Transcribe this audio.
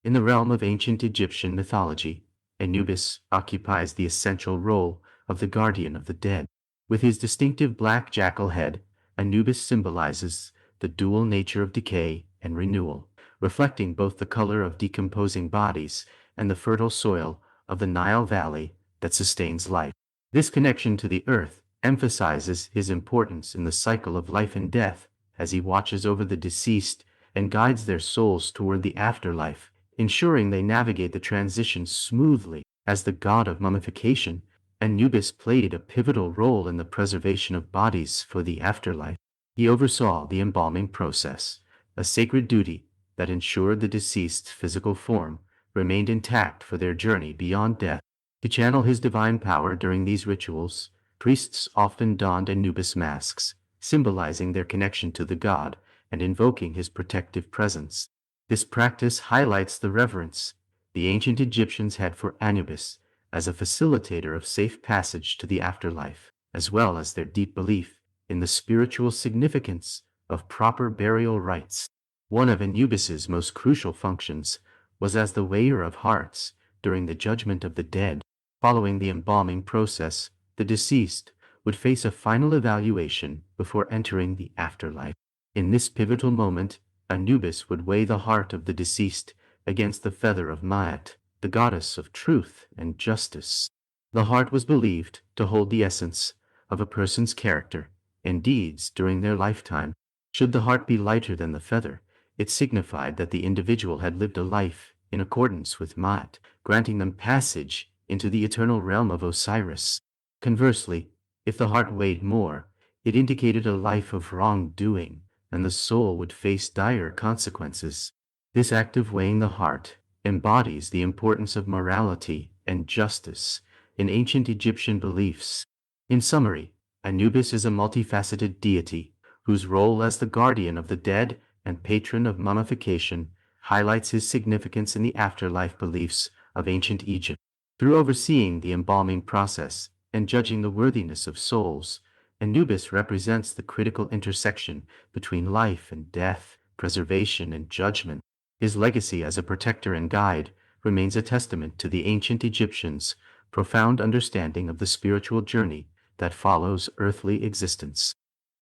In the realm of ancient Egyptian mythology, Anubis occupies the essential role of the guardian of the dead. With his distinctive black jackal head, Anubis symbolizes the dual nature of decay and renewal, reflecting both the color of decomposing bodies and the fertile soil of the Nile Valley that sustains life. This connection to the earth emphasizes his importance in the cycle of life and death as he watches over the deceased and guides their souls toward the afterlife, ensuring they navigate the transition smoothly. As the god of mummification, Anubis played a pivotal role in the preservation of bodies for the afterlife. He oversaw the embalming process, a sacred duty that ensured the deceased's physical form remained intact for their journey beyond death. To channel his divine power during these rituals, priests often donned Anubis masks, symbolizing their connection to the god and invoking his protective presence. This practice highlights the reverence the ancient Egyptians had for Anubis as a facilitator of safe passage to the afterlife, as well as their deep belief in the spiritual significance of proper burial rites. One of Anubis's most crucial functions was as the weigher of hearts during the judgment of the dead. Following the embalming process, the deceased would face a final evaluation before entering the afterlife. In this pivotal moment, Anubis would weigh the heart of the deceased against the feather of Maat, the goddess of truth and justice. The heart was believed to hold the essence of a person's character and deeds during their lifetime. Should the heart be lighter than the feather, it signified that the individual had lived a life in accordance with Maat, granting them passage into the eternal realm of Osiris. Conversely, if the heart weighed more, it indicated a life of wrongdoing, and the soul would face dire consequences. This act of weighing the heart embodies the importance of morality and justice in ancient Egyptian beliefs. In summary, Anubis is a multifaceted deity whose role as the guardian of the dead and patron of mummification highlights his significance in the afterlife beliefs of ancient Egypt. Through overseeing the embalming process and judging the worthiness of souls, Anubis represents the critical intersection between life and death, preservation and judgment. His legacy as a protector and guide remains a testament to the ancient Egyptians' profound understanding of the spiritual journey that follows earthly existence.